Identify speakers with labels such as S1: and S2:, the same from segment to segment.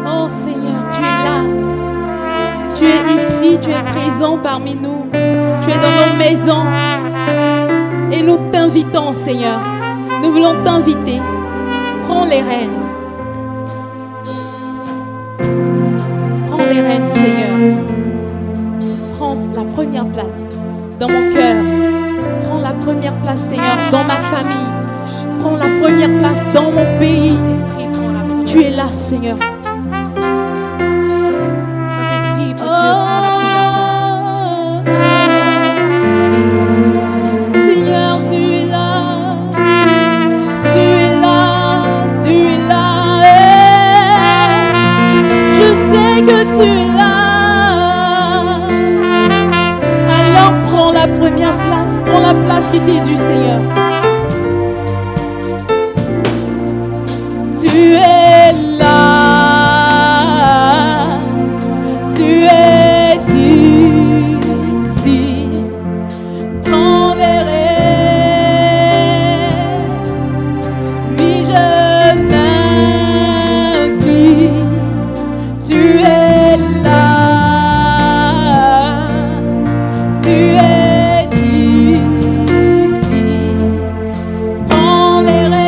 S1: Oh Seigneur, tu es là. Tu es ici, tu es présent parmi nous. Tu es dans nos maisons. Et nous t'invitons, Seigneur. Nous voulons t'inviter. Prends les rênes. Prends les rênes, Seigneur. Prends la première place dans mon cœur. Prends la première place, Seigneur, dans ma famille. Prends la première place dans mon pays. Tu es là, Seigneur.
S2: Saint-Esprit, Dieu, prends la première place.
S1: Seigneur, tu es là. Tu es là. Tu es là. Je sais que tu es là. Alors prends la première place. Prends la place qui t'est due, Seigneur. Tu es là, tu es ici, prends les rênes, oui je m'incline, tu es là, tu es ici, prends les rênes.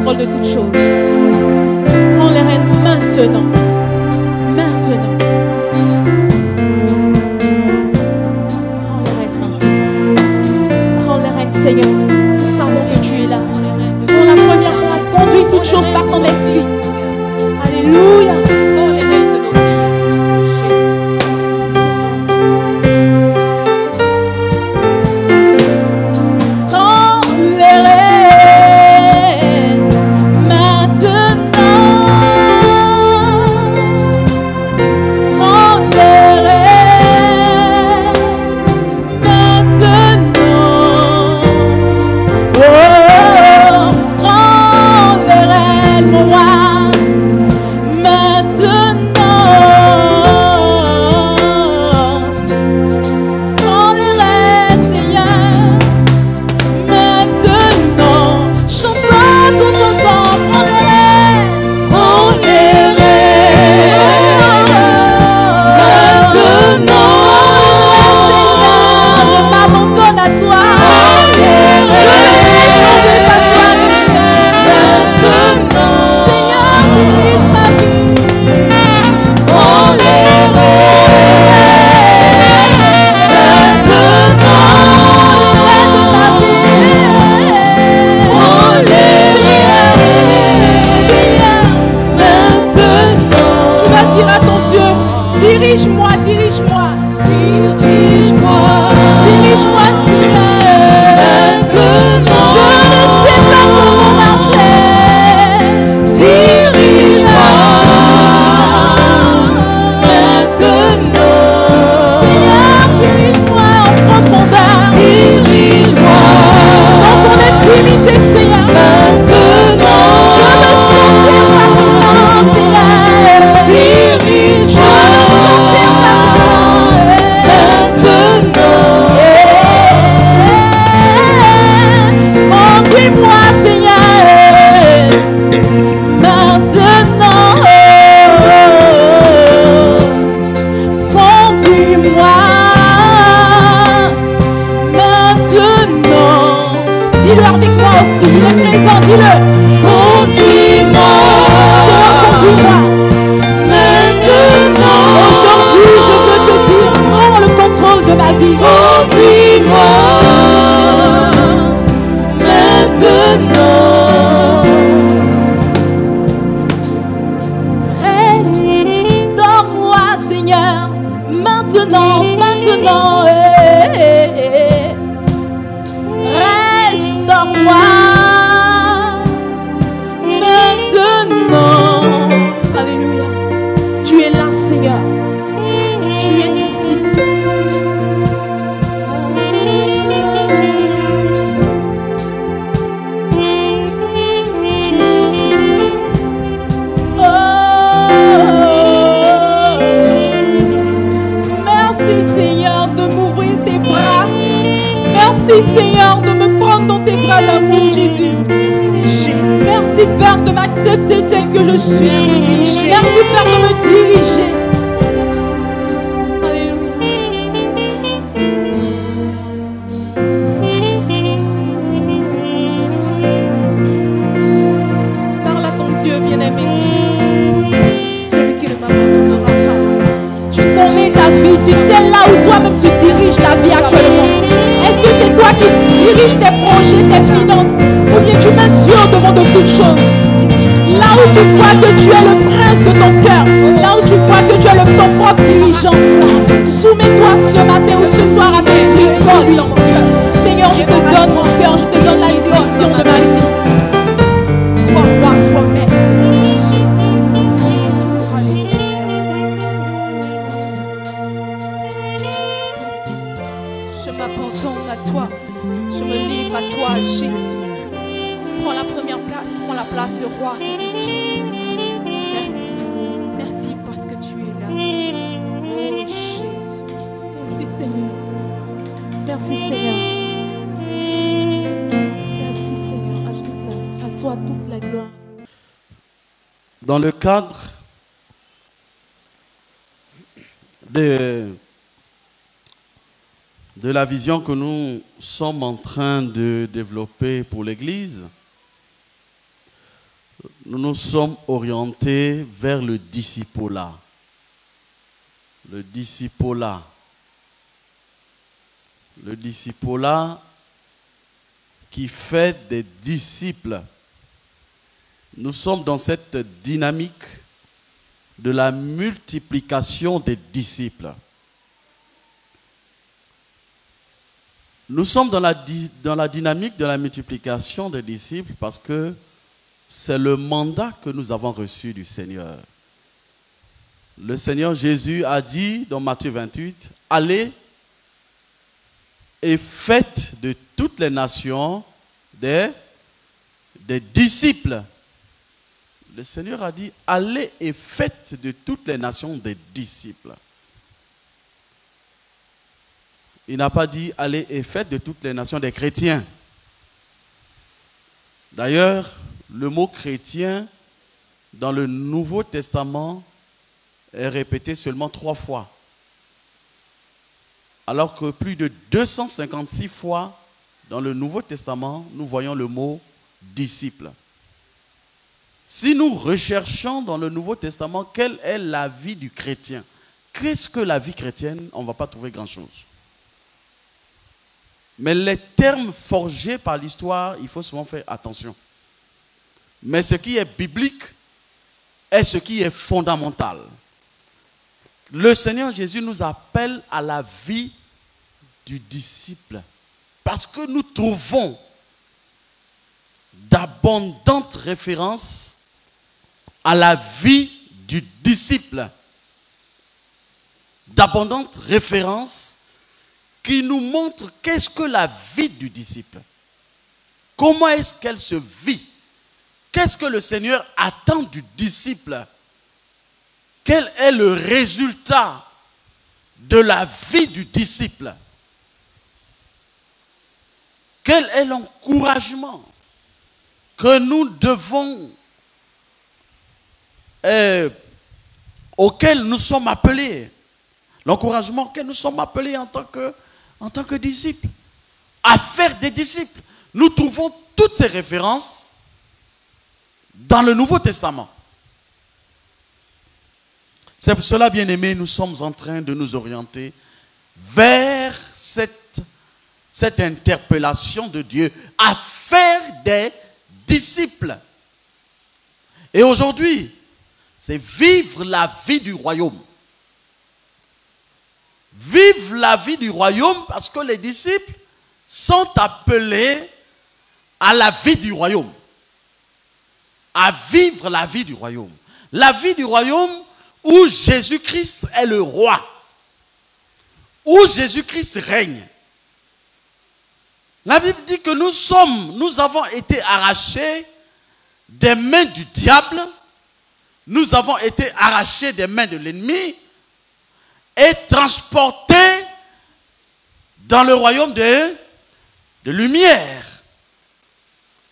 S1: De toutes choses. Prends les rênes maintenant. Maintenant. Prends les rênes maintenant. Prends les rênes, Seigneur. Nous savons que tu es là. Prends la première place. Conduis toutes choses par ton esprit. Alléluia. Prends les rênes de nos vies. Dirige-moi, dirige-moi. Dirige-moi. Dirige-moi, Seigneur. Maintenant. Je ne sais pas comment marcher. Dirige-moi. Maintenant. Seigneur, dirige-moi en profondeur. Dirige-moi. Dans ton intimité, Seigneur. Maintenant. Je veux sentir ta présence, Seigneur. Dirige-moi. Conduis-moi, Seigneur, maintenant. Conduis-moi maintenant. Dis-le avec moi aussi, il est présent, dis-le. Conduis-moi, Seigneur, conduis-moi. Aujourd'hui, je veux te dire, prends le contrôle de ma vie. Conduis-moi maintenant. Merci Père de m'accepter tel que je suis. Merci Père de me diriger. Alléluia. Parle à ton Dieu bien-aimé.
S2: Celui qui ne m'abandonnera pas.
S1: Tu connais ta vie, tu sais là où toi-même tu diriges ta vie actuellement. Est-ce que c'est toi qui diriges tes projets, tes finances, ou bien tu mets Dieu devant de toutes choses? Là où tu vois que tu es le prince de ton cœur, là où tu vois que tu es ton propre dirigeant, soumets-toi ce matin ou ce soir à ton Dieu et dis-lui, Seigneur, je te donne mon cœur, je te donne la direction de ma vie.
S2: Sois roi, sois maître. Je m'abandonne à toi. Je me livre à toi, Jésus. Prends la première place, prends la place de roi. Merci. Merci parce que tu es là. Oh Jésus.
S1: Merci Seigneur. Merci Seigneur. Merci Seigneur. À toi toute la gloire.
S3: Dans le cadre de la vision que nous sommes en train de développer pour l'Église, nous nous sommes orientés vers le discipolat. Le discipolat. Le discipolat qui fait des disciples. Nous sommes dans cette dynamique de la multiplication des disciples. Nous sommes dans la dynamique de la multiplication des disciples parce que c'est le mandat que nous avons reçu du Seigneur. Le Seigneur Jésus a dit dans Matthieu 28, « Allez et faites de toutes les nations des disciples. » Le Seigneur a dit, « Allez et faites de toutes les nations des disciples. » Il n'a pas dit, allez et faites de toutes les nations des chrétiens. D'ailleurs, le mot chrétien dans le Nouveau Testament est répété seulement 3 fois. Alors que plus de 256 fois dans le Nouveau Testament, nous voyons le mot disciple. Si nous recherchons dans le Nouveau Testament quelle est la vie du chrétien, qu'est-ce que la vie chrétienne, on ne va pas trouver grand-chose. Mais les termes forgés par l'histoire, il faut souvent faire attention. Mais ce qui est biblique est ce qui est fondamental. Le Seigneur Jésus nous appelle à la vie du disciple. Parce que nous trouvons d'abondantes références à la vie du disciple. D'abondantes références qui nous montre qu'est-ce que la vie du disciple. Comment est-ce qu'elle se vit? Qu'est-ce que le Seigneur attend du disciple? Quel est le résultat de la vie du disciple? Quel est l'encouragement que nous devons, auquel nous sommes appelés? L'encouragement auquel nous sommes appelés en tant que disciples, à faire des disciples. Nous trouvons toutes ces références dans le Nouveau Testament. C'est pour cela, bien-aimés, nous sommes en train de nous orienter vers cette interpellation de Dieu à faire des disciples. Et aujourd'hui, c'est vivre la vie du royaume. Vivre la vie du royaume parce que les disciples sont appelés à la vie du royaume. À vivre la vie du royaume. La vie du royaume où Jésus-Christ est le roi. Où Jésus-Christ règne. La Bible dit que nous avons été arrachés des mains du diable. Nous avons été arrachés des mains de l'ennemi. Et transportés dans le royaume de lumière,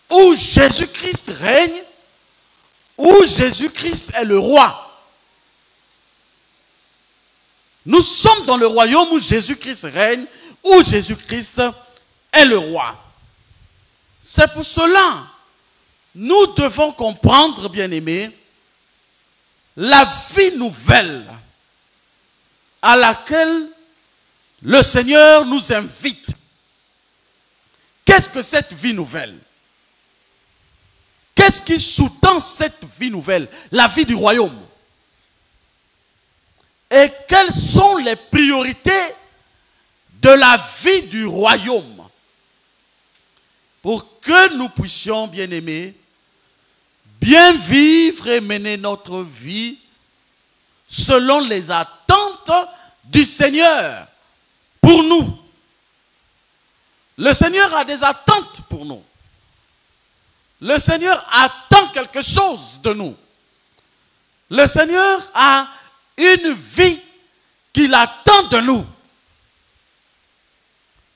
S3: où Jésus-Christ règne où Jésus-Christ est le roi. Nous sommes dans le royaume où Jésus-Christ règne, où Jésus-Christ est le roi. C'est pour cela, nous devons comprendre, bien-aimés, la vie nouvelle à laquelle le Seigneur nous invite. Qu'est-ce que cette vie nouvelle? Qu'est-ce qui sous-tend cette vie nouvelle? La vie du royaume. Et quelles sont les priorités de la vie du royaume? Pour que nous puissions, bien-aimés, bien vivre et mener notre vie selon les attentes du Seigneur pour nous. Le Seigneur a des attentes pour nous. Le Seigneur attend quelque chose de nous. Le Seigneur a une vie qu'il attend de nous.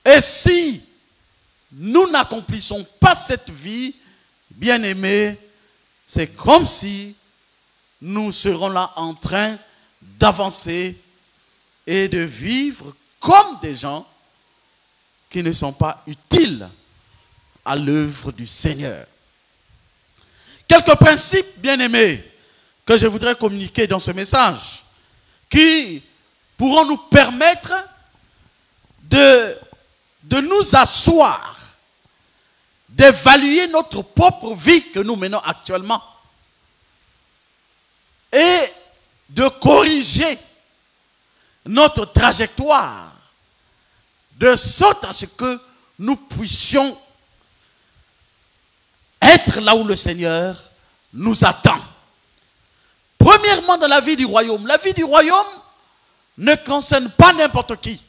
S3: Et si nous n'accomplissons pas cette vie, bien-aimés, c'est comme si nous serons là en train d'avancer et de vivre comme des gens qui ne sont pas utiles à l'œuvre du Seigneur. Quelques principes, bien-aimés, que je voudrais communiquer dans ce message, qui pourront nous permettre de nous asseoir, d'évaluer notre propre vie que nous menons actuellement et de corriger notre trajectoire de sorte à ce que nous puissions être là où le Seigneur nous attend. Premièrement, dans la vie du royaume ne concerne pas n'importe qui.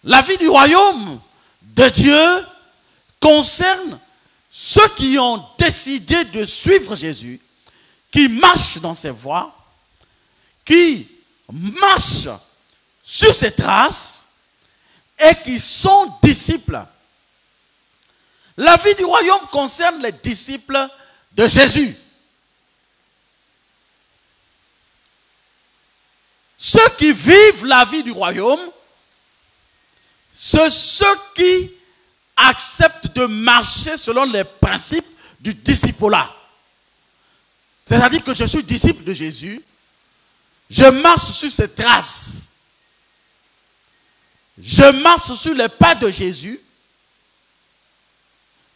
S3: La vie du royaume de Dieu concerne ceux qui ont décidé de suivre Jésus, qui marchent dans ses voies, qui marchent sur ses traces et qui sont disciples. La vie du royaume concerne les disciples de Jésus. Ceux qui vivent la vie du royaume, c'est ceux qui acceptent de marcher selon les principes du discipulat. C'est-à-dire que je suis disciple de Jésus, je marche sur ses traces, je marche sur les pas de Jésus,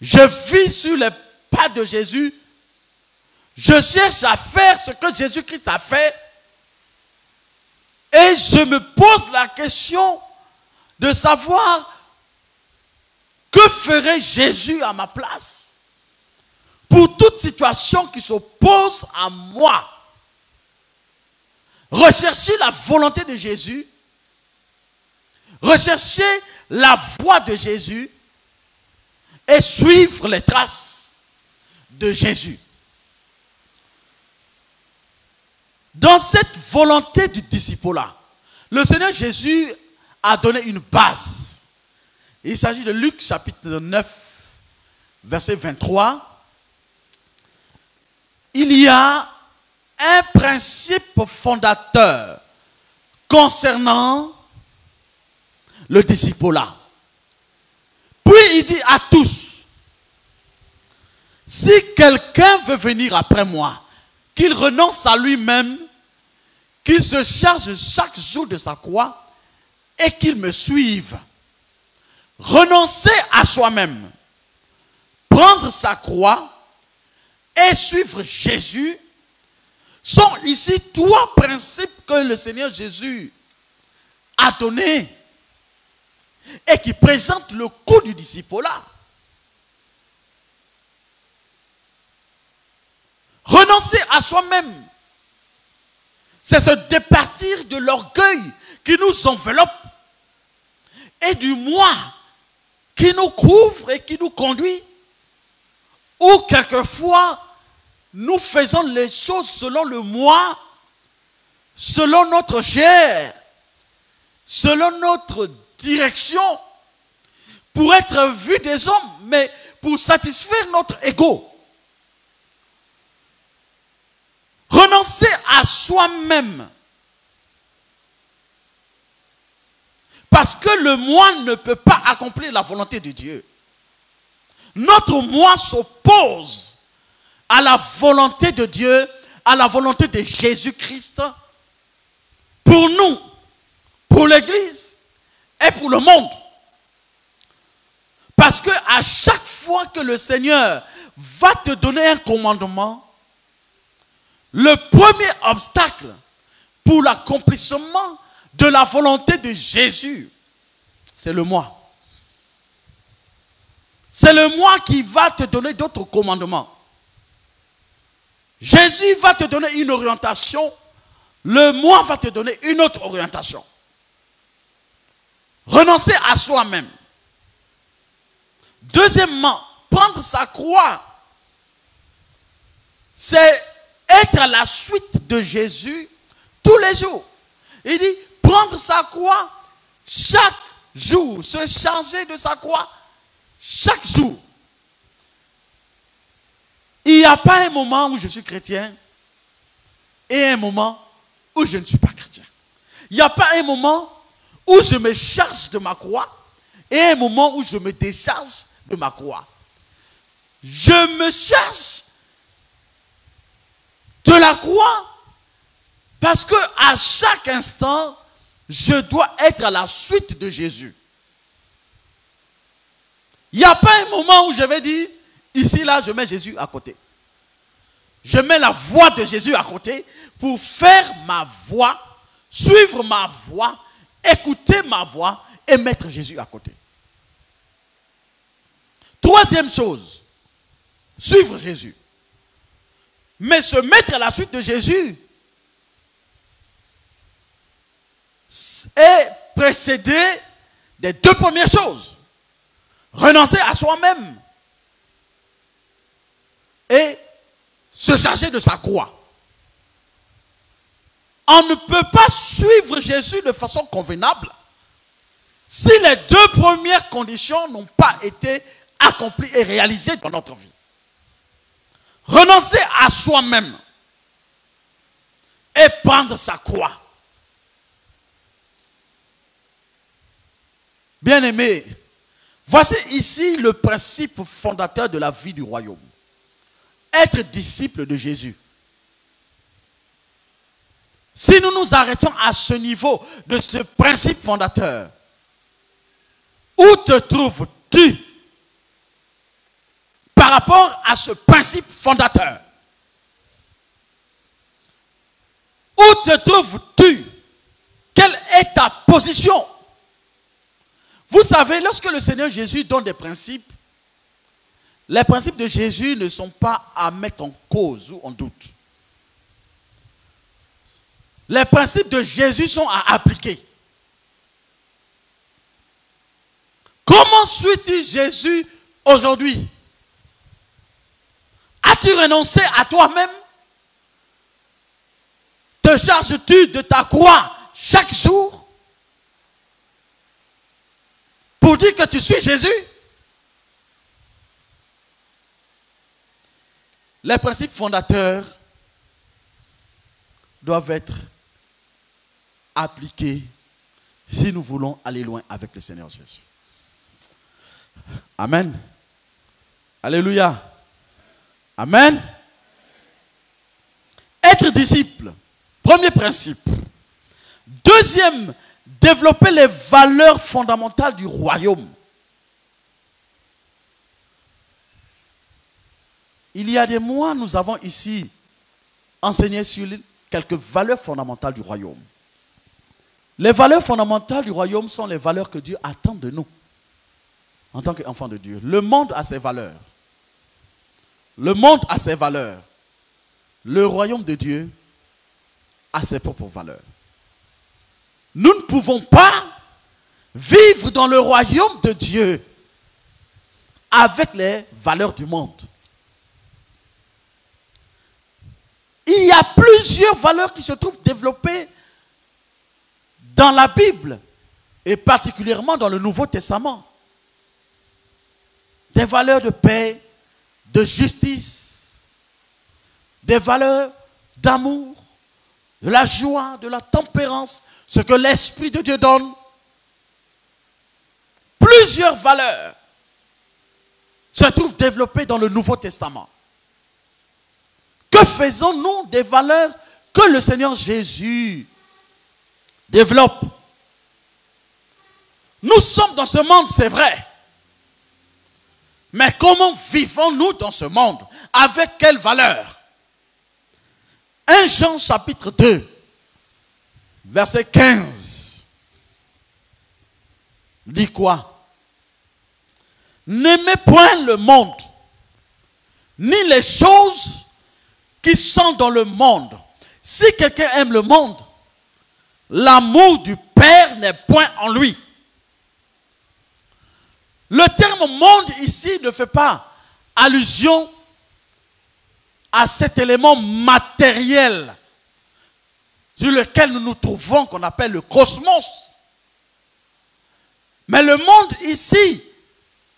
S3: je vis sur les pas de Jésus, je cherche à faire ce que Jésus-Christ a fait, et je me pose la question de savoir que ferait Jésus à ma place pour toute situation qui s'oppose à moi. Rechercher la volonté de Jésus, rechercher la voie de Jésus et suivre les traces de Jésus. Dans cette volonté du discipulat, le Seigneur Jésus a donné une base. Il s'agit de Luc chapitre 9, verset 23. Il y a un principe fondateur concernant le discipulat. Puis il dit à tous, si quelqu'un veut venir après moi, qu'il renonce à lui-même, qu'il se charge chaque jour de sa croix et qu'il me suive. Renoncer à soi-même, prendre sa croix et suivre Jésus sont ici trois principes que le Seigneur Jésus a donnés et qui présentent le coût du discipulat. Renoncer à soi-même, c'est se départir de l'orgueil qui nous enveloppe et du moi qui nous couvre et qui nous conduit. Ou quelquefois, nous faisons les choses selon le moi, selon notre chair, selon notre direction, pour être vu des hommes, mais pour satisfaire notre ego. Renoncer à soi-même. Parce que le moi ne peut pas accomplir la volonté de Dieu. Notre moi s'oppose à la volonté de Dieu, à la volonté de Jésus-Christ, pour nous, pour l'Église et pour le monde. Parce que à chaque fois que le Seigneur va te donner un commandement, le premier obstacle pour l'accomplissement de la volonté de Jésus, c'est le moi. C'est le moi qui va te donner d'autres commandements. Jésus va te donner une orientation, le moi va te donner une autre orientation. Renoncer à soi-même. Deuxièmement, prendre sa croix, c'est être à la suite de Jésus tous les jours. Il dit, prendre sa croix chaque jour, se charger de sa croix chaque jour. Il n'y a pas un moment où je suis chrétien et un moment où je ne suis pas chrétien. Il n'y a pas un moment où je me charge de ma croix et un moment où je me décharge de ma croix. Je me charge de la croix parce que à chaque instant, je dois être à la suite de Jésus. Il n'y a pas un moment où je vais dire, ici, là, je mets Jésus à côté. Je mets la voix de Jésus à côté pour faire ma voix, suivre ma voix, écouter ma voix et mettre Jésus à côté. Troisième chose, suivre Jésus. Mais se mettre à la suite de Jésus est précédé des deux premières choses. Renoncer à soi-même et se charger de sa croix. On ne peut pas suivre Jésus de façon convenable si les deux premières conditions n'ont pas été accomplies et réalisées dans notre vie. Renoncer à soi-même et prendre sa croix. Bien-aimés, voici ici le principe fondateur de la vie du royaume. Être disciple de Jésus. Si nous nous arrêtons à ce niveau de ce principe fondateur, où te trouves-tu par rapport à ce principe fondateur? Où te trouves-tu? Quelle est ta position? Vous savez, lorsque le Seigneur Jésus donne des principes, les principes de Jésus ne sont pas à mettre en cause ou en doute. Les principes de Jésus sont à appliquer. Comment suis-tu Jésus aujourd'hui? As-tu renoncé à toi-même? Te charges-tu de ta croix chaque jour pour dire que tu suis Jésus? Les principes fondateurs doivent être appliqués si nous voulons aller loin avec le Seigneur Jésus. Amen. Alléluia. Amen. Être disciple. Premier principe. Deuxième, développer les valeurs fondamentales du royaume. Il y a des mois, nous avons ici enseigné sur quelques valeurs fondamentales du royaume. Les valeurs fondamentales du royaume sont les valeurs que Dieu attend de nous en tant qu'enfants de Dieu. Le monde a ses valeurs. Le monde a ses valeurs. Le royaume de Dieu a ses propres valeurs. Nous ne pouvons pas vivre dans le royaume de Dieu avec les valeurs du monde. Il y a plusieurs valeurs qui se trouvent développées dans la Bible et particulièrement dans le Nouveau Testament. Des valeurs de paix, de justice, des valeurs d'amour, de la joie, de la tempérance, ce que l'Esprit de Dieu donne. Plusieurs valeurs se trouvent développées dans le Nouveau Testament. Que faisons-nous des valeurs que le Seigneur Jésus développe? Nous sommes dans ce monde, c'est vrai. Mais comment vivons-nous dans ce monde? Avec quelles valeurs? 1 Jean chapitre 2, verset 15, dit quoi? N'aimez point le monde, ni les choses qui sont dans le monde. Si quelqu'un aime le monde, l'amour du Père n'est point en lui. Le terme monde ici ne fait pas allusion à cet élément matériel sur lequel nous nous trouvons, qu'on appelle le cosmos. Mais le monde ici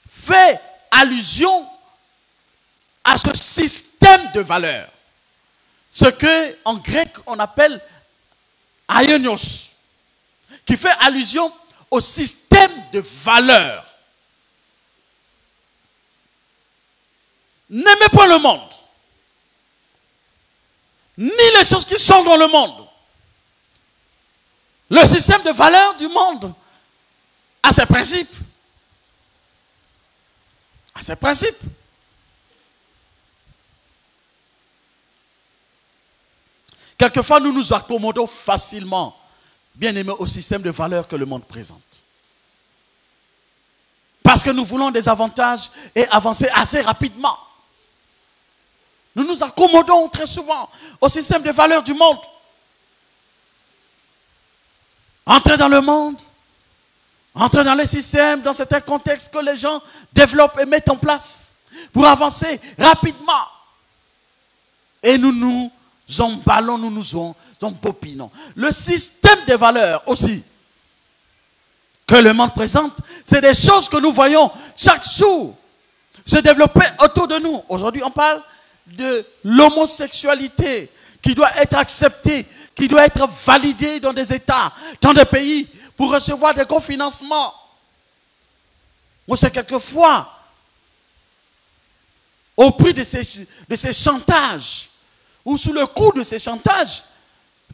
S3: fait allusion à ce système de valeurs. Ce que en grec on appelle aionios, qui fait allusion au système de valeurs. N'aimez pas le monde, ni les choses qui sont dans le monde. Le système de valeurs du monde a ses principes. A ses principes. Quelquefois, nous nous accommodons facilement, bien aimés, au système de valeurs que le monde présente. Parce que nous voulons des avantages et avancer assez rapidement. Nous nous accommodons très souvent au système de valeurs du monde. Entrer dans le monde, entrer dans les systèmes, dans certains contextes que les gens développent et mettent en place pour avancer rapidement. Et nous nous emballons, nous nous embobinons. Le système des valeurs aussi que le monde présente, c'est des choses que nous voyons chaque jour se développer autour de nous. Aujourd'hui, on parle de l'homosexualité qui doit être acceptée, qui doit être validée dans des États, dans des pays, pour recevoir des cofinancements. On sait quelquefois, au prix de ces chantages, ou sous le coup de ces chantages,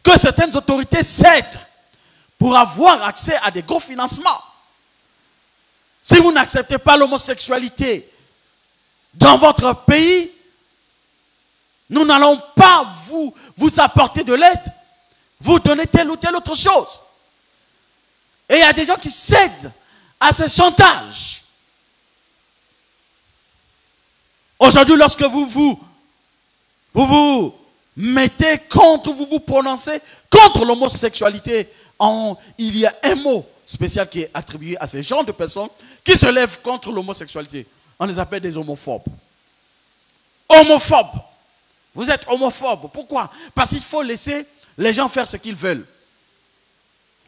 S3: que certaines autorités cèdent pour avoir accès à des gros financements. Si vous n'acceptez pas l'homosexualité dans votre pays, nous n'allons pas vous apporter de l'aide, vous donner telle ou telle autre chose. Et il y a des gens qui cèdent à ces chantages. Aujourd'hui, lorsque vous mettez contre, vous vous prononcez contre l'homosexualité, il y a un mot spécial qui est attribué à ces genres de personnes qui se lèvent contre l'homosexualité. On les appelle des homophobes. Homophobes. Vous êtes homophobe. Pourquoi? Parce qu'il faut laisser les gens faire ce qu'ils veulent.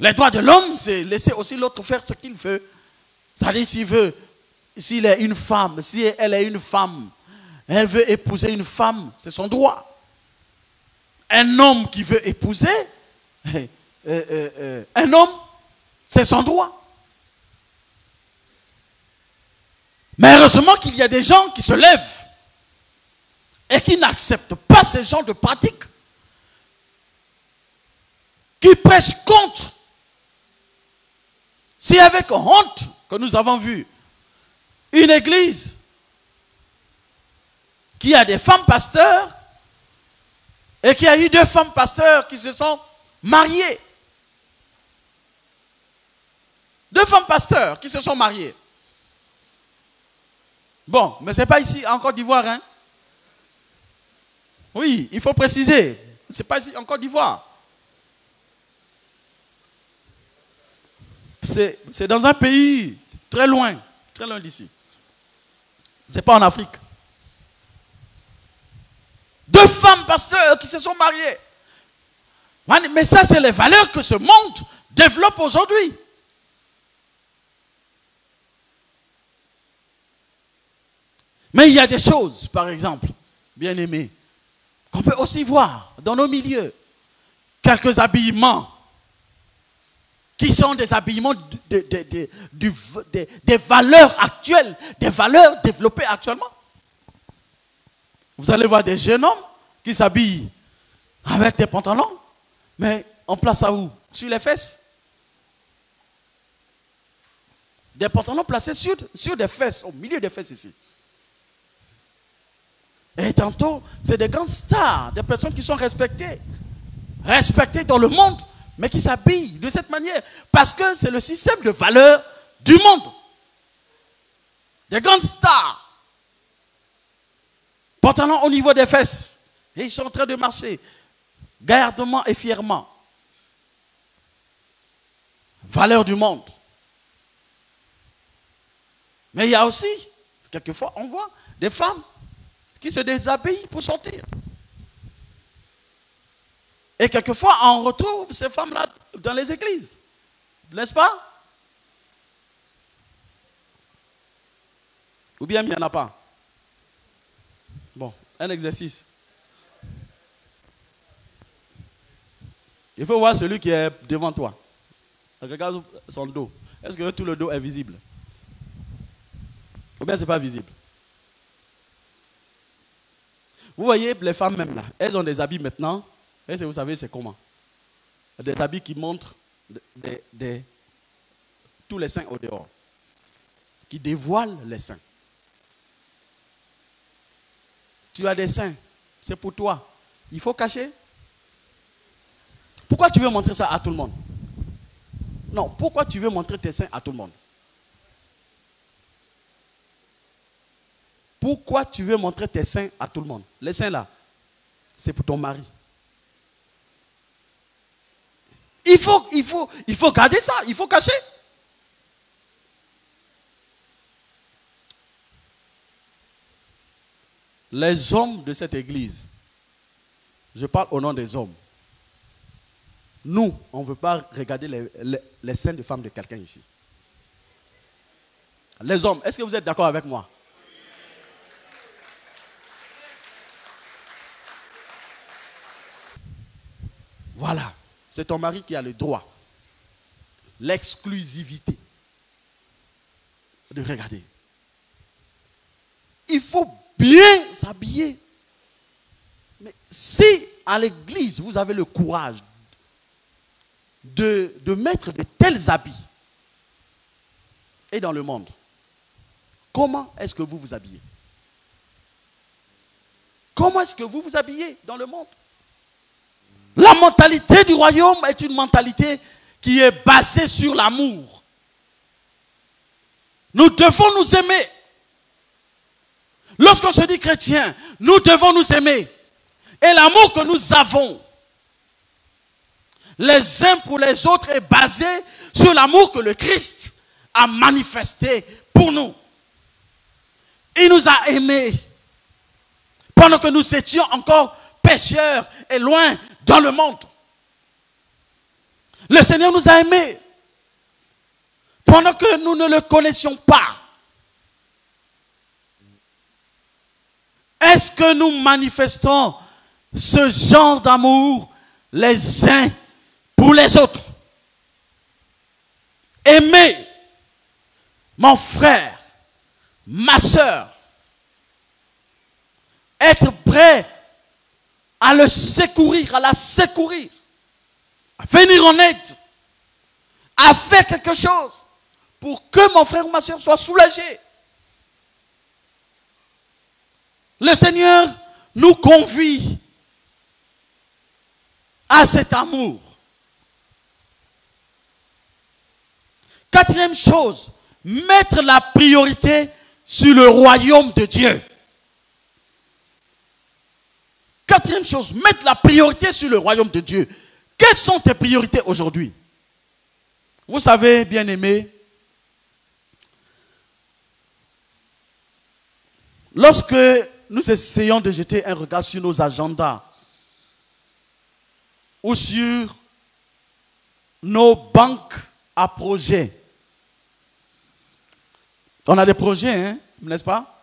S3: Les droits de l'homme, c'est laisser aussi l'autre faire ce qu'il veut. C'est-à-dire s'il est une femme, si elle est une femme, elle veut épouser une femme, c'est son droit. Un homme qui veut épouser un homme, c'est son droit. Mais heureusement qu'il y a des gens qui se lèvent et qui n'acceptent pas ces genres de pratiques, qui prêchent contre. C'est avec honte que nous avons vu une église qui a des femmes pasteurs et qui a eu 2 femmes pasteurs qui se sont mariées. 2 femmes pasteurs qui se sont mariées. Bon, mais ce n'est pas ici en Côte d'Ivoire, hein? Oui, il faut préciser. Ce n'est pas ici en Côte d'Ivoire. C'est dans un pays très loin d'ici. Ce n'est pas en Afrique. 2 femmes pasteurs qui se sont mariées. Mais ça, c'est les valeurs que ce monde développe aujourd'hui. Mais il y a des choses, par exemple, bien aimés, qu'on peut aussi voir dans nos milieux quelques habillements qui sont des habillements des valeurs actuelles, des valeurs développées actuellement. Vous allez voir des jeunes hommes qui s'habillent avec des pantalons, mais on place ça où? Sur les fesses. Des pantalons placés sur des fesses, au milieu des fesses ici. Et tantôt, c'est des grandes stars, des personnes qui sont respectées dans le monde, mais qui s'habillent de cette manière, parce que c'est le système de valeurs du monde. Des grandes stars, pantalons au niveau des fesses, et ils sont en train de marcher, gaillardement et fièrement. Valeurs du monde. Mais il y a aussi, quelquefois, on voit des femmes qui se déshabillent pour sortir. Et quelquefois, on retrouve ces femmes-là dans les églises. N'est-ce pas? Ou bien il n'y en a pas? Bon, un exercice. Il faut voir celui qui est devant toi. Regarde son dos. Est-ce que tout le dos est visible? Ou bien ce n'est pas visible? Vous voyez les femmes même là, elles ont des habits maintenant. Et vous savez c'est comment? Des habits qui montrent tous les seins au dehors. Qui dévoilent les seins. Tu as des seins, c'est pour toi. Il faut cacher. Pourquoi tu veux montrer ça à tout le monde? Non, pourquoi tu veux montrer tes seins à tout le monde? Pourquoi tu veux montrer tes seins à tout le monde? Les seins là, c'est pour ton mari. Il faut garder ça, il faut cacher. Les hommes de cette église, je parle au nom des hommes. Nous, on ne veut pas regarder les seins de femmes de quelqu'un ici. Les hommes, est-ce que vous êtes d'accord avec moi? Voilà, c'est ton mari qui a le droit, l'exclusivité de regarder. Il faut bien s'habiller. Mais si à l'église vous avez le courage de mettre de tels habits, et dans le monde, comment est-ce que vous vous habillez? Comment est-ce que vous vous habillez dans le monde? La mentalité du royaume est une mentalité qui est basée sur l'amour. Nous devons nous aimer. Lorsqu'on se dit chrétien, nous devons nous aimer. Et l'amour que nous avons, les uns pour les autres, est basé sur l'amour que le Christ a manifesté pour nous. Il nous a aimés pendant que nous étions encore pécheurs et loin dans le monde. Le Seigneur nous a aimés pendant que nous ne le connaissions pas. Est-ce que nous manifestons ce genre d'amour les uns pour les autres? Aimer mon frère, ma soeur, être prêt à le secourir, à la secourir, à venir en aide, à faire quelque chose pour que mon frère ou ma soeur soit soulagé. Le Seigneur nous convie à cet amour. Quatrième chose, mettre la priorité sur le royaume de Dieu. Quatrième chose, mettre la priorité sur le royaume de Dieu. Quelles sont tes priorités aujourd'hui? Vous savez, bien-aimés, lorsque nous essayons de jeter un regard sur nos agendas ou sur nos banques à projets, on a des projets, hein, n'est-ce pas?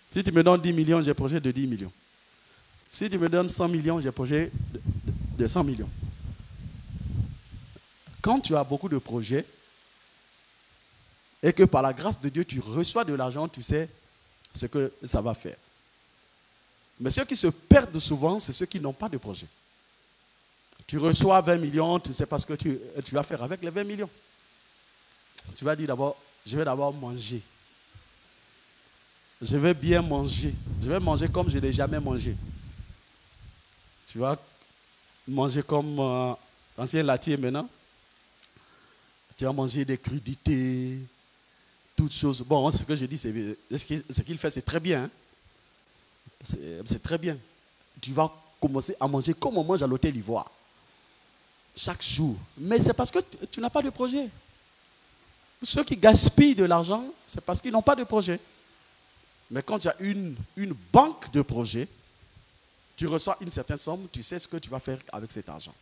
S3: Si tu me donnes 10 millions, j'ai un projet de 10 millions. Si tu me donnes 100 millions, j'ai projet de 100 millions. Quand tu as beaucoup de projets et que par la grâce de Dieu, tu reçois de l'argent, tu sais ce que ça va faire. Mais ceux qui se perdent souvent, c'est ceux qui n'ont pas de projet. Tu reçois 20 millions, tu ne sais pas ce que tu vas faire avec les 20 millions. Tu vas dire d'abord, je vais d'abord manger. Je vais bien manger. Je vais manger comme je n'ai jamais mangé. Tu vas manger comme ancien laitier maintenant. Tu vas manger des crudités, toutes choses. Bon, ce que je dis, ce qu'il fait, c'est très bien. Hein? C'est très bien. Tu vas commencer à manger comme on mange à l'hôtel Ivoire. Chaque jour. Mais c'est parce que tu n'as pas de projet. Ceux qui gaspillent de l'argent, c'est parce qu'ils n'ont pas de projet. Mais quand tu as une banque de projets, tu reçois une certaine somme, tu sais ce que tu vas faire avec cet argent.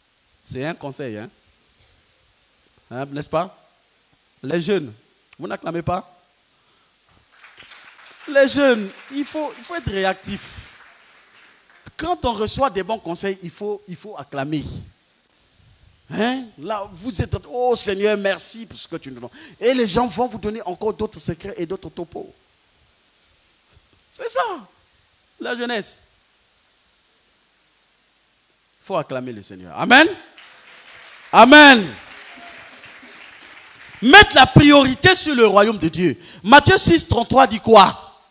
S3: C'est un conseil, hein? N'est-ce pas? Les jeunes, vous n'acclamez pas? Les jeunes, il faut être réactif. Quand on reçoit des bons conseils, il faut acclamer. Hein? Là, vous êtes, oh Seigneur, merci pour ce que tu nous donnes. Et les gens vont vous donner encore d'autres secrets et d'autres topos. C'est ça, la jeunesse. Il faut acclamer le Seigneur. Amen. Amen. Mettre la priorité sur le royaume de Dieu. Matthieu 6, 33 dit quoi?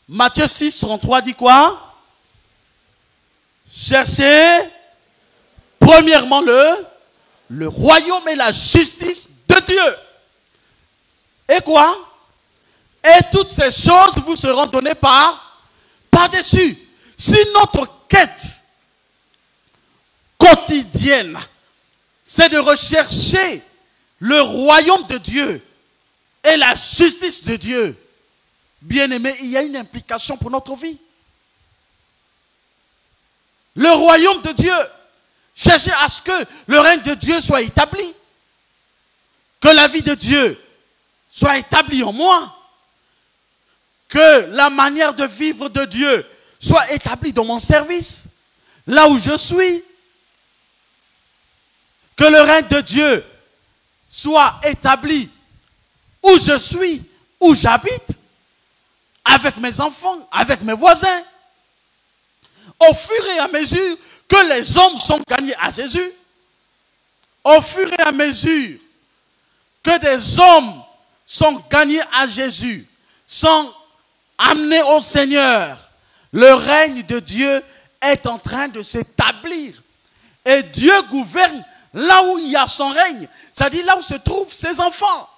S3: Matthieu 6, 33 dit quoi? Cherchez premièrement le royaume et la justice de Dieu. Et quoi? Et toutes ces choses vous seront données par-dessus. Si notre quête quotidienne, c'est de rechercher le royaume de Dieu et la justice de Dieu, bien-aimé, il y a une implication pour notre vie. Le royaume de Dieu, chercher à ce que le règne de Dieu soit établi, que la vie de Dieu soit établie en moi, que la manière de vivre de Dieu soit établie dans mon service, là où je suis, que le règne de Dieu soit établi où je suis, où j'habite, avec mes enfants, avec mes voisins. Au fur et à mesure que les hommes sont gagnés à Jésus, au fur et à mesure que des hommes sont gagnés à Jésus, sont amenés au Seigneur, le règne de Dieu est en train de s'établir. Et Dieu gouverne là où il y a son règne, c'est-à-dire là où se trouvent ses enfants.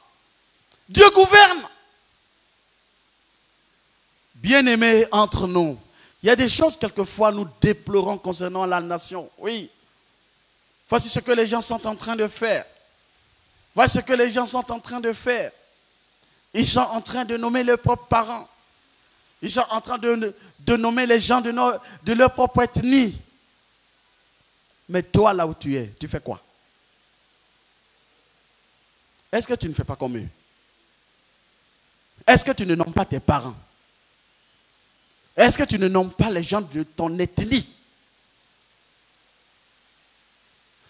S3: Dieu gouverne. Bien-aimés entre nous, il y a des choses quelquefois nous déplorons concernant la nation. Oui. Voici ce que les gens sont en train de faire. Voici ce que les gens sont en train de faire. Ils sont en train de nommer leurs propres parents. Ils sont en train de nommer les gens de leur propre ethnie. Mais toi, là où tu es, tu fais quoi? Est-ce que tu ne fais pas comme eux? Est-ce que tu ne nommes pas tes parents? Est-ce que tu ne nommes pas les gens de ton ethnie?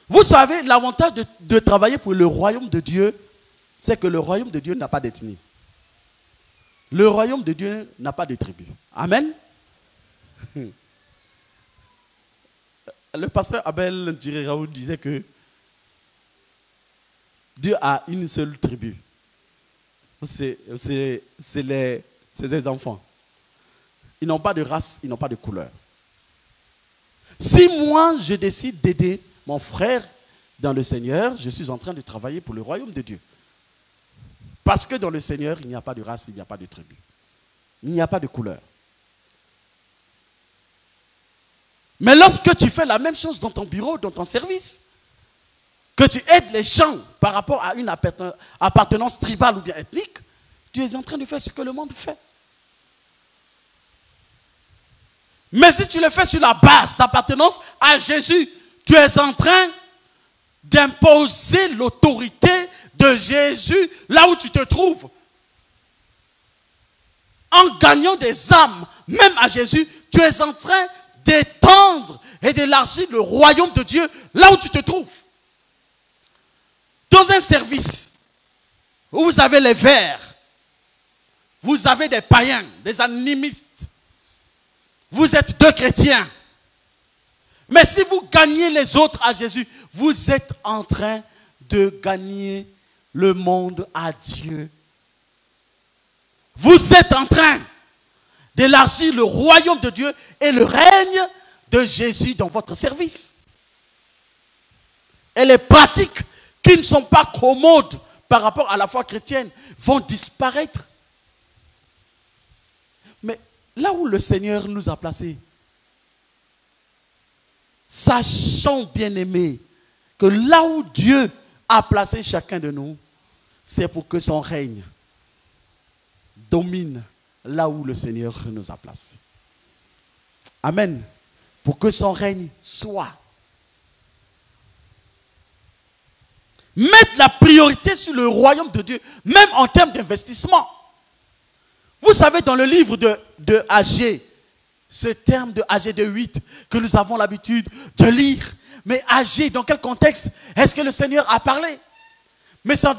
S3: Vous savez, l'avantage de travailler pour le royaume de Dieu, c'est que le royaume de Dieu n'a pas d'ethnie. Le royaume de Dieu n'a pas de tribu. Amen. Le pasteur Abel Ndjiri-Raoult disait que Dieu a une seule tribu. C'est ses enfants. Ils n'ont pas de race, ils n'ont pas de couleur. Si moi, je décide d'aider mon frère dans le Seigneur, je suis en train de travailler pour le royaume de Dieu. Parce que dans le Seigneur, il n'y a pas de race, il n'y a pas de tribu. Il n'y a pas de couleur. Mais lorsque tu fais la même chose dans ton bureau, dans ton service, que tu aides les gens par rapport à une appartenance tribale ou bien ethnique, tu es en train de faire ce que le monde fait. Mais si tu le fais sur la base d'appartenance à Jésus, tu es en train d'imposer l'autorité de Jésus là où tu te trouves. En gagnant des âmes, même à Jésus, tu es en train d'étendre et d'élargir le royaume de Dieu là où tu te trouves. Dans un service où vous avez les verts, vous avez des païens, des animistes, vous êtes deux chrétiens. Mais si vous gagnez les autres à Jésus, vous êtes en train de gagner le monde à Dieu. Vous êtes en train d'élargir le royaume de Dieu et le règne de Jésus dans votre service. Et les pratiques qui ne sont pas commodes par rapport à la foi chrétienne vont disparaître. Mais là où le Seigneur nous a placés, sachons, bien-aimés, que là où Dieu a placé chacun de nous, c'est pour que son règne domine là où le Seigneur nous a placés. Amen. Pour que son règne soit. Mettre la priorité sur le royaume de Dieu, même en termes d'investissement. Vous savez, dans le livre de Agé, ce terme de Agé de 8 que nous avons l'habitude de lire. Mais Agé, dans quel contexte est-ce que le Seigneur a parlé? Mais c'est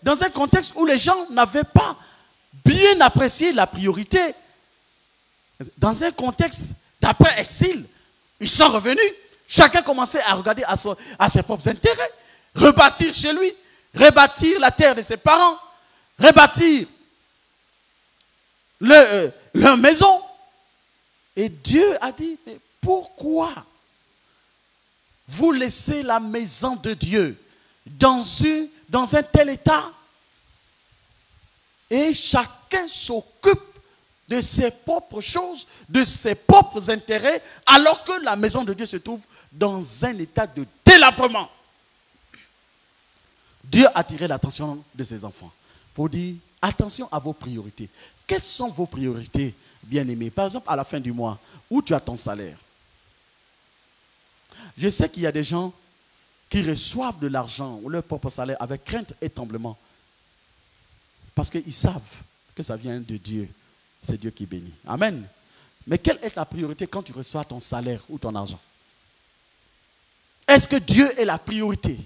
S3: dans un contexte où les gens n'avaient pas bien apprécié la priorité. Dans un contexte d'après-exil, ils sont revenus. Chacun commençait à regarder à ses propres intérêts. Rebâtir chez lui, rebâtir la terre de ses parents, rebâtir leur maison. Et Dieu a dit, mais pourquoi vous laissez la maison de Dieu dans un tel état? Et chacun s'occupe de ses propres choses, de ses propres intérêts, alors que la maison de Dieu se trouve dans un état de délabrement. Dieu a attiré l'attention de ses enfants pour dire, attention à vos priorités. Quelles sont vos priorités, bien-aimés? Par exemple, à la fin du mois, où tu as ton salaire. Je sais qu'il y a des gens qui reçoivent de l'argent ou leur propre salaire avec crainte et tremblement. Parce qu'ils savent que ça vient de Dieu. C'est Dieu qui bénit. Amen. Mais quelle est ta priorité quand tu reçois ton salaire ou ton argent? Est-ce que Dieu est la priorité?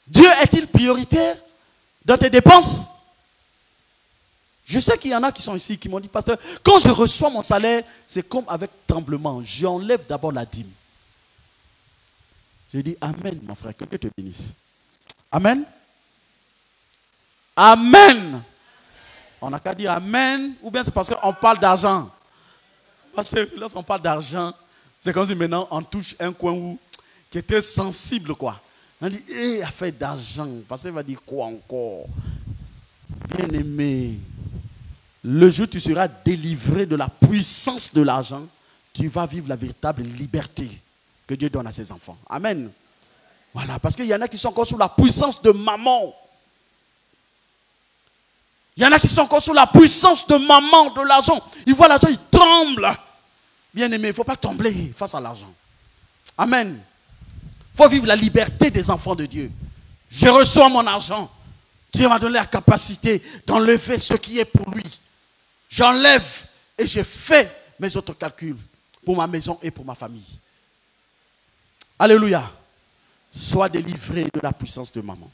S3: Dieu est-il prioritaire dans tes dépenses? Je sais qu'il y en a qui sont ici, qui m'ont dit, pasteur, quand je reçois mon salaire, c'est comme avec tremblement. J'enlève d'abord la dîme. Je dis, amen, mon frère, que Dieu te bénisse. Amen. Amen. On n'a qu'à dire amen, ou bien c'est parce qu'on parle d'argent. Parce que lorsqu'on parle d'argent, c'est comme si maintenant on touche un coin qui est très sensible, quoi. On dit, affaire d'argent. Parce qu'il va dire quoi encore? Bien-aimé, le jour où tu seras délivré de la puissance de l'argent, tu vas vivre la véritable liberté que Dieu donne à ses enfants. Amen. Voilà, parce qu'il y en a qui sont encore sous la puissance de maman. Il y en a qui sont encore sous la puissance de maman, de l'argent. Ils voient l'argent, ils tremblent. Bien-aimé, il ne faut pas trembler face à l'argent. Amen. Il faut vivre la liberté des enfants de Dieu. Je reçois mon argent. Dieu m'a donné la capacité d'enlever ce qui est pour lui. J'enlève et je fais mes autres calculs pour ma maison et pour ma famille. Alléluia. Sois délivré de la puissance de maman.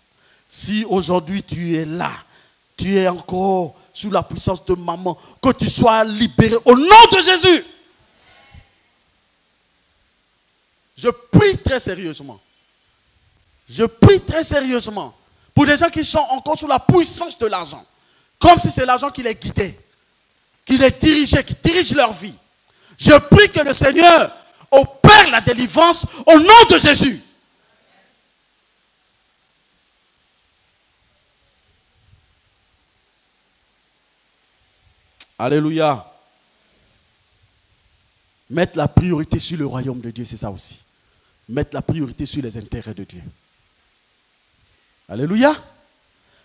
S3: Si aujourd'hui tu es là, tu es encore sous la puissance de maman, que tu sois libéré au nom de Jésus. Je prie très sérieusement. Je prie très sérieusement pour des gens qui sont encore sous la puissance de l'argent. Comme si c'est l'argent qui les guidait, qui les dirigeait, qui dirige leur vie. Je prie que le Seigneur opère la délivrance au nom de Jésus. Alléluia. Mettre la priorité sur le royaume de Dieu, c'est ça aussi. Mettre la priorité sur les intérêts de Dieu. Alléluia.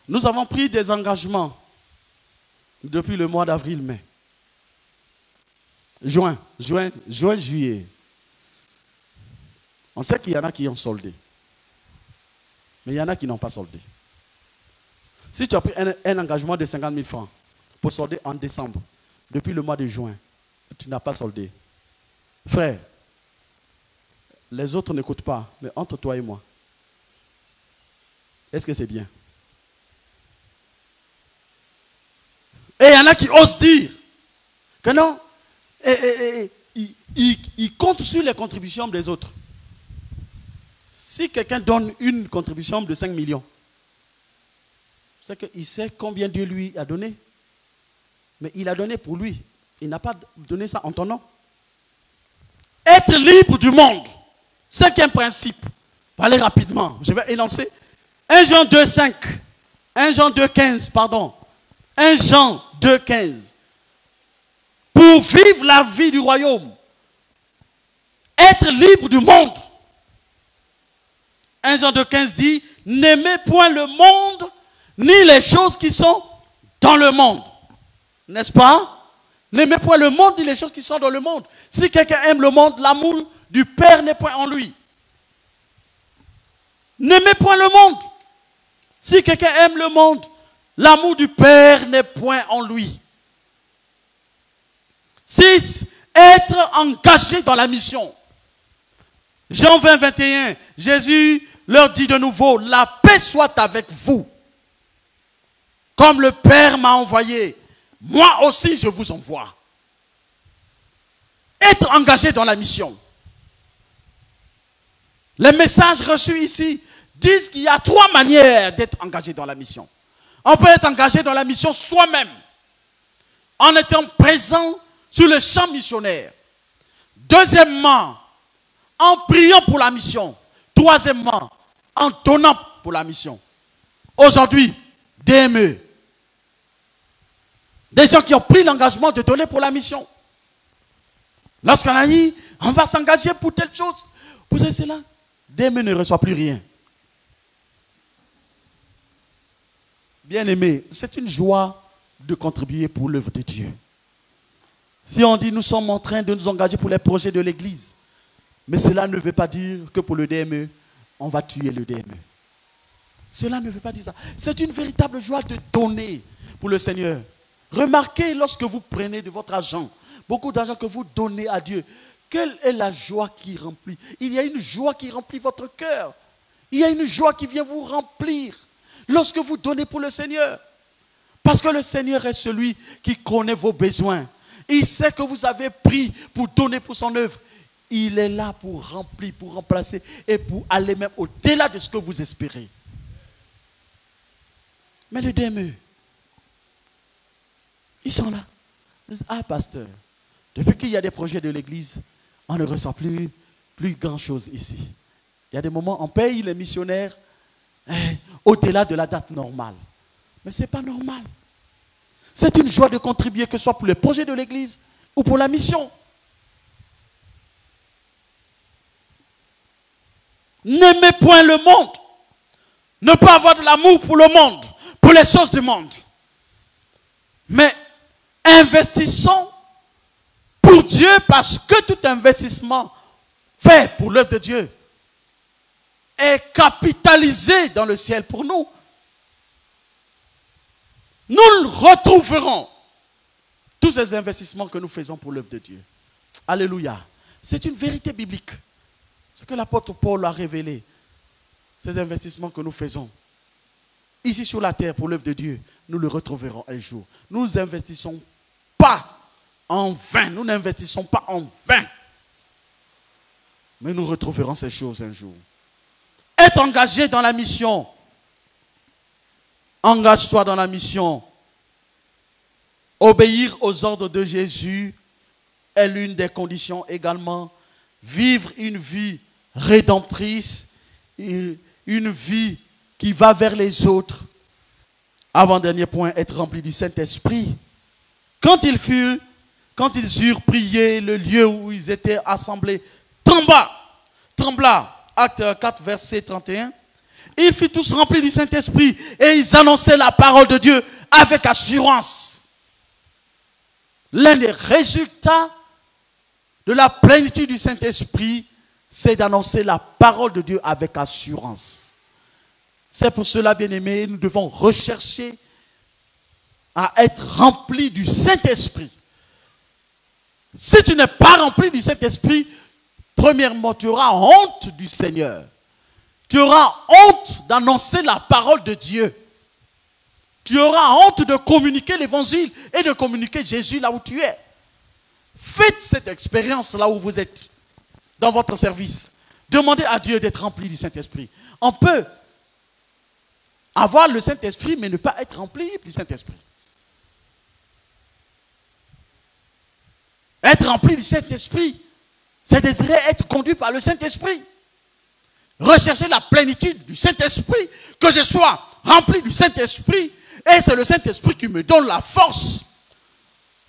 S3: Nous avons pris des engagements depuis le mois d'avril-mai. Juin, juillet. On sait qu'il y en a qui ont soldé. Mais il y en a qui n'ont pas soldé. Si tu as pris un engagement de 50 000 francs pour solder en décembre, depuis le mois de juin, tu n'as pas soldé. Frère, les autres n'écoutent pas, mais entre toi et moi, est-ce que c'est bien? Et il y en a qui osent dire que non, ils comptent sur les contributions des autres. Si quelqu'un donne une contribution de 5 millions, c'est qu'il sait combien Dieu lui a donné. Mais il a donné pour lui. Il n'a pas donné ça en ton nom. Être libre du monde. Cinquième principe. Allez rapidement. Je vais énoncer. 1 Jean 2,5. 1 Jean 2,15, pardon. 1 Jean 2,15. Pour vivre la vie du royaume. Être libre du monde. 1 Jean 2,15 dit, n'aimez point le monde, ni les choses qui sont dans le monde. N'est-ce pas? N'aimez point le monde, ni les choses qui sont dans le monde. Si quelqu'un aime le monde, l'amour du Père n'est point en lui. N'aimez point le monde. Si quelqu'un aime le monde, l'amour du Père n'est point en lui. 6. Être engagé dans la mission. Jean 20, 21. Jésus leur dit de nouveau, la paix soit avec vous. Comme le Père m'a envoyé, moi aussi je vous envoie. Être engagé dans la mission. Les messages reçus ici disent qu'il y a 3 manières d'être engagé dans la mission. On peut être engagé dans la mission soi-même, en étant présent sur le champ missionnaire. Deuxièmement, en priant pour la mission. Troisièmement, en donnant pour la mission. Aujourd'hui, DME. Des gens qui ont pris l'engagement de donner pour la mission. Lorsqu'on a dit, on va s'engager pour telle chose, pour cela, DME ne reçoit plus rien. Bien-aimé, c'est une joie de contribuer pour l'œuvre de Dieu. Si on dit nous sommes en train de nous engager pour les projets de l'Église, mais cela ne veut pas dire que pour le DME, on va tuer le DME. Cela ne veut pas dire ça. C'est une véritable joie de donner pour le Seigneur. Remarquez lorsque vous prenez de votre argent, beaucoup d'argent que vous donnez à Dieu, quelle est la joie qui remplit? Il y a une joie qui remplit votre cœur. Il y a une joie qui vient vous remplir lorsque vous donnez pour le Seigneur. Parce que le Seigneur est celui qui connaît vos besoins. Il sait que vous avez pris pour donner pour son œuvre. Il est là pour remplir, pour remplacer et pour aller même au-delà de ce que vous espérez. Mais le DME, ils sont là. Ils disent, ah pasteur, depuis qu'il y a des projets de l'église, on ne reçoit plus grand chose ici. Il y a des moments, on paye les missionnaires au-delà de la date normale. Mais ce n'est pas normal. C'est une joie de contribuer, que ce soit pour les projets de l'église ou pour la mission. N'aimez point le monde. Ne pas avoir de l'amour pour le monde, pour les choses du monde. Mais investissons pour Dieu, parce que tout investissement fait pour l'œuvre de Dieu est capitalisé dans le ciel pour nous. Nous retrouverons tous ces investissements que nous faisons pour l'œuvre de Dieu. Alléluia. C'est une vérité biblique. Ce que l'apôtre Paul a révélé, ces investissements que nous faisons ici sur la terre pour l'œuvre de Dieu, nous le retrouverons un jour. Nous n'investissons pas en vain. Nous n'investissons pas en vain. Mais nous retrouverons ces choses un jour. Être engagé dans la mission. Engage-toi dans la mission. Obéir aux ordres de Jésus est l'une des conditions également. Vivre une vie rédemptrice, une vie qui va vers les autres. Avant-dernier point, être rempli du Saint-Esprit. Quand ils eurent prié, le lieu où ils étaient assemblés trembla. Acte 4, verset 31. Ils furent tous remplis du Saint-Esprit et ils annonçaient la parole de Dieu avec assurance. L'un des résultats de la plénitude du Saint-Esprit, c'est d'annoncer la parole de Dieu avec assurance. C'est pour cela, bien-aimés, nous devons rechercher à être remplis du Saint-Esprit. Si tu n'es pas rempli du Saint-Esprit, premièrement, tu auras honte du Seigneur. Tu auras honte d'annoncer la parole de Dieu. Tu auras honte de communiquer l'évangile et de communiquer Jésus là où tu es. Faites cette expérience là où vous êtes, dans votre service. Demandez à Dieu d'être rempli du Saint-Esprit. On peut avoir le Saint-Esprit, mais ne pas être rempli du Saint-Esprit. Être rempli du Saint-Esprit, c'est désirer être conduit par le Saint-Esprit. Rechercher la plénitude du Saint-Esprit, que je sois rempli du Saint-Esprit, et c'est le Saint-Esprit qui me donne la force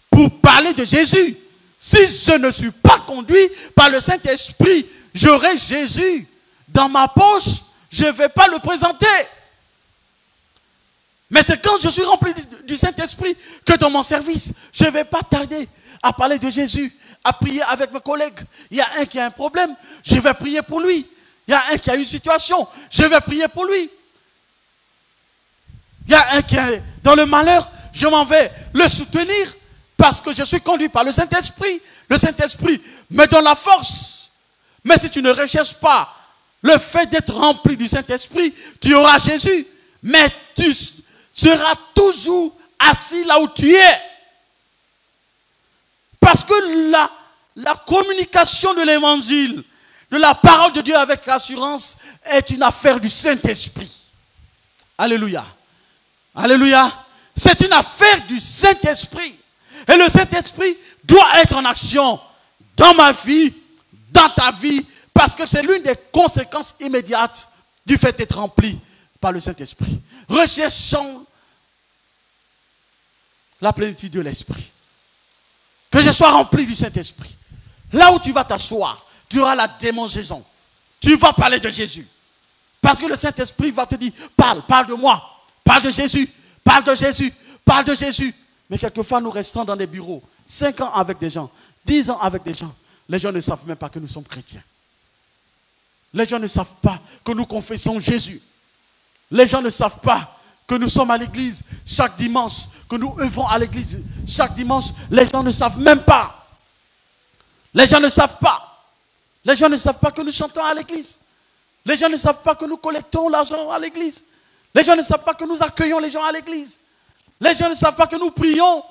S3: pour parler de Jésus. Si je ne suis pas conduit par le Saint-Esprit, j'aurai Jésus dans ma poche, je ne vais pas le présenter. Mais c'est quand je suis rempli du Saint-Esprit que dans mon service, je ne vais pas tarder à parler de Jésus, à prier avec mes collègues. Il y a un qui a un problème, je vais prier pour lui. Il y a un qui a une situation, je vais prier pour lui. Il y a un qui est dans le malheur, je m'en vais le soutenir parce que je suis conduit par le Saint-Esprit. Le Saint-Esprit me donne la force. Mais si tu ne recherches pas le fait d'être rempli du Saint-Esprit, tu auras Jésus, mais tu seras toujours assis là où tu es. Parce que la communication de l'évangile, de la parole de Dieu avec assurance, est une affaire du Saint-Esprit. Alléluia. Alléluia. C'est une affaire du Saint-Esprit. Et le Saint-Esprit doit être en action dans ma vie, dans ta vie, parce que c'est l'une des conséquences immédiates du fait d'être rempli par le Saint-Esprit. Recherchons la plénitude de l'Esprit. Que je sois rempli du Saint-Esprit. Là où tu vas t'asseoir, tu auras la démangeaison. Tu vas parler de Jésus. Parce que le Saint-Esprit va te dire, parle de moi, parle de Jésus, parle de Jésus, parle de Jésus. Mais quelquefois, nous restons dans des bureaux, 5 ans avec des gens, 10 ans avec des gens. Les gens ne savent même pas que nous sommes chrétiens. Les gens ne savent pas que nous confessons Jésus. Les gens ne savent pas que nous sommes à l'église chaque dimanche, que nous œuvrons à l'église chaque dimanche. Les gens ne savent même pas. Les gens ne savent pas. Les gens ne savent pas que nous chantons à l'église. Les gens ne savent pas que nous collectons l'argent à l'église. Les gens ne savent pas que nous accueillons les gens à l'église. Les gens ne savent pas que nous prions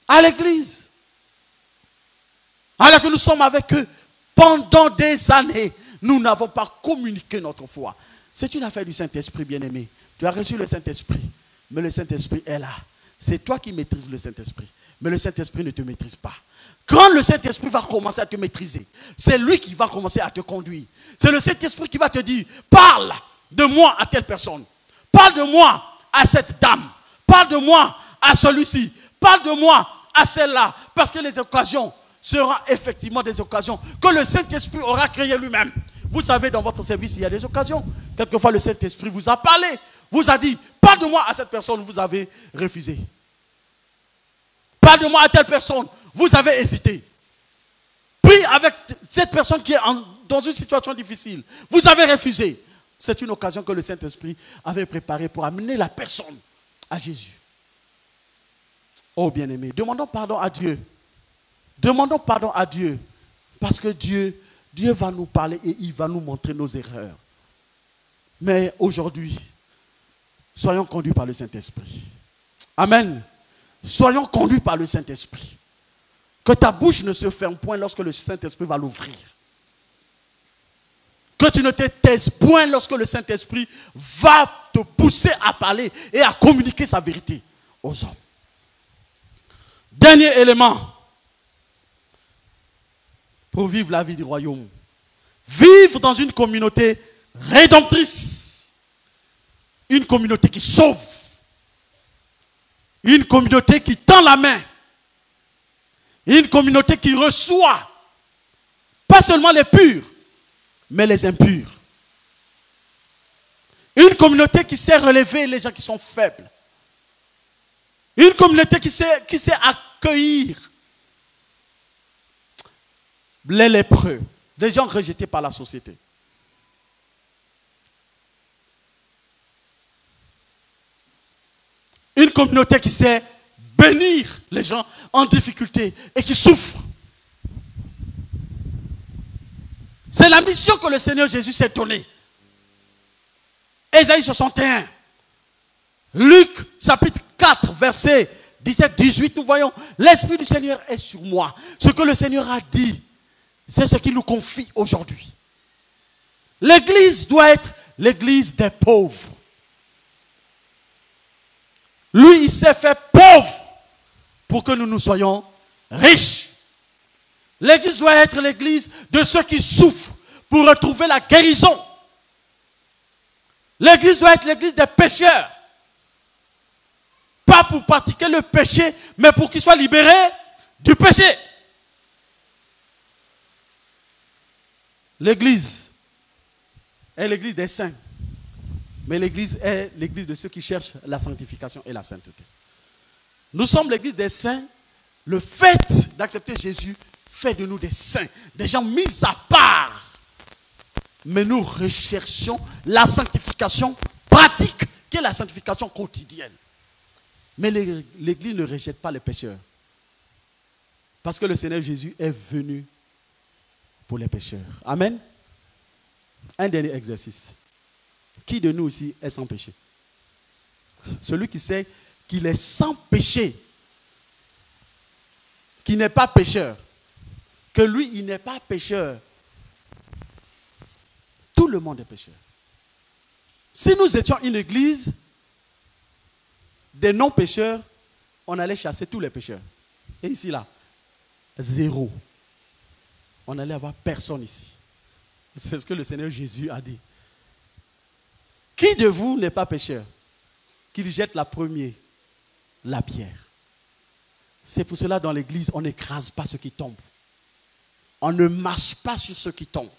S3: à l'église. Alors que nous sommes avec eux pendant des années, nous n'avons pas communiqué notre foi. C'est une affaire du Saint-Esprit, bien-aimé. Tu as reçu le Saint-Esprit, mais le Saint-Esprit est là. C'est toi qui maîtrises le Saint-Esprit, mais le Saint-Esprit ne te maîtrise pas. Quand le Saint-Esprit va commencer à te maîtriser, c'est lui qui va commencer à te conduire. C'est le Saint-Esprit qui va te dire, parle de moi à telle personne. Parle de moi à cette dame. Parle de moi à celui-ci. Parle de moi à celle-là. Parce que les occasions seront effectivement des occasions que le Saint-Esprit aura créées lui-même. Vous savez, dans votre service, il y a des occasions. Quelquefois, le Saint-Esprit vous a parlé. Vous a dit, parle de moi à cette personne, vous avez refusé. Parle de moi à telle personne, vous avez hésité. Prie avec cette personne qui est dans une situation difficile. Vous avez refusé. C'est une occasion que le Saint-Esprit avait préparée pour amener la personne à Jésus. Oh bien-aimé, demandons pardon à Dieu. Demandons pardon à Dieu. Parce que Dieu va nous parler et il va nous montrer nos erreurs. Mais aujourd'hui, soyons conduits par le Saint-Esprit. Amen. Soyons conduits par le Saint-Esprit. Que ta bouche ne se ferme point lorsque le Saint-Esprit va l'ouvrir. Que tu ne te taises point lorsque le Saint-Esprit va te pousser à parler et à communiquer sa vérité aux hommes. Dernier élément pour vivre la vie du royaume. Vivre dans une communauté rédemptrice. Une communauté qui sauve. Une communauté qui tend la main. Une communauté qui reçoit. Pas seulement les purs, mais les impurs. Une communauté qui sait relever les gens qui sont faibles. Une communauté qui sait accueillir les lépreux, des gens rejetés par la société. Une communauté qui sait bénir les gens en difficulté et qui souffrent. C'est la mission que le Seigneur Jésus s'est donnée. Ésaïe 61. Luc chapitre 4, verset 17-18, nous voyons, l'Esprit du Seigneur est sur moi. Ce que le Seigneur a dit, c'est ce qu'il nous confie aujourd'hui. L'église doit être l'église des pauvres. Lui, il s'est fait pauvre pour que nous soyons riches. L'église doit être l'église de ceux qui souffrent pour retrouver la guérison. L'église doit être l'église des pécheurs. Pas pour pratiquer le péché, mais pour qu'ils soient libérés du péché. L'église est l'église des saints. Mais l'église est l'église de ceux qui cherchent la sanctification et la sainteté. Nous sommes l'église des saints. Le fait d'accepter Jésus fait de nous des saints, des gens mis à part. Mais nous recherchons la sanctification pratique, qui est la sanctification quotidienne. Mais l'église ne rejette pas les pécheurs. Parce que le Seigneur Jésus est venu pour les pécheurs. Amen. Un dernier exercice. Qui de nous ici est sans péché? Celui qui sait qu'il est sans péché, qui n'est pas pécheur, que lui, il n'est pas pécheur. Tout le monde est pécheur. Si nous étions une église des non-pécheurs, on allait chasser tous les pécheurs. Et ici, là, zéro. On allait avoir personne ici. C'est ce que le Seigneur Jésus a dit. Qui de vous n'est pas pécheur? Qu'il jette la première, la pierre. C'est pour cela, dans l'église, on n'écrase pas ceux qui tombent. On ne marche pas sur ceux qui tombent.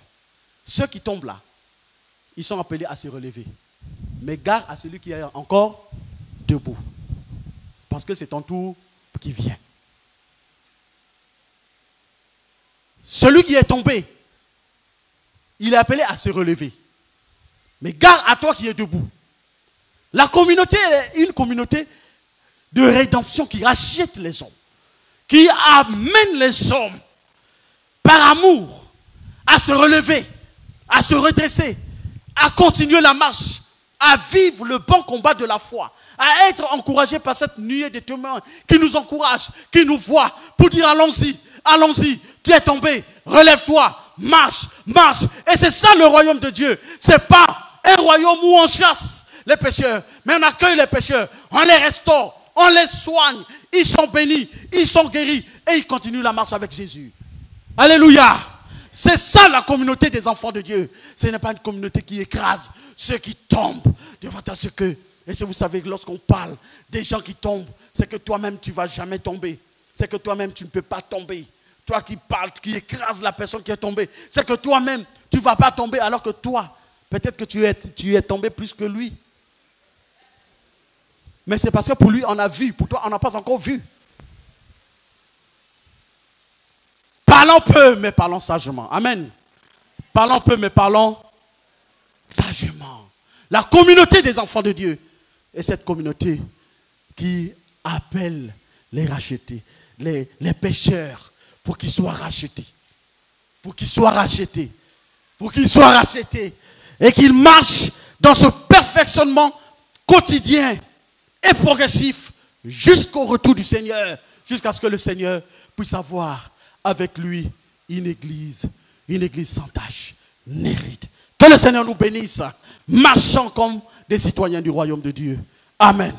S3: Ceux qui tombent là, ils sont appelés à se relever. Mais gare à celui qui est encore debout. Parce que c'est ton tour qui vient. Celui qui est tombé, il est appelé à se relever. Mais gare à toi qui es debout. La communauté est une communauté de rédemption qui rachète les hommes. Qui amène les hommes par amour à se relever, à se redresser, à continuer la marche, à vivre le bon combat de la foi, à être encouragé par cette nuée de témoins qui nous encourage, qui nous voit pour dire allons-y, allons-y, tu es tombé, relève-toi, marche, marche. Et c'est ça le royaume de Dieu. C'est pas un royaume où on chasse les pécheurs, mais on accueille les pécheurs, on les restaure, on les soigne, ils sont bénis, ils sont guéris et ils continuent la marche avec Jésus. Alléluia. C'est ça la communauté des enfants de Dieu. Ce n'est pas une communauté qui écrase ceux qui tombent devant ce que. Et si vous savez que lorsqu'on parle des gens qui tombent, c'est que toi-même tu ne vas jamais tomber. C'est que toi-même tu ne peux pas tomber. Toi qui parles, qui écrase la personne qui est tombée, c'est que toi-même tu ne vas pas tomber alors que toi, peut-être que tu es tombé plus que lui. Mais c'est parce que pour lui on a vu, pour toi on n'a pas encore vu. Parlons peu, mais parlons sagement. Amen. Parlons peu, mais parlons sagement. La communauté des enfants de Dieu est cette communauté qui appelle les rachetés, les pécheurs, pour qu'ils soient rachetés. Pour qu'ils soient rachetés. Pour qu'ils soient rachetés. Et qu'ils marchent dans ce perfectionnement quotidien et progressif jusqu'au retour du Seigneur, jusqu'à ce que le Seigneur puisse avoir avec lui une église sans tache, ni ride. Que le Seigneur nous bénisse, marchant comme des citoyens du royaume de Dieu. Amen.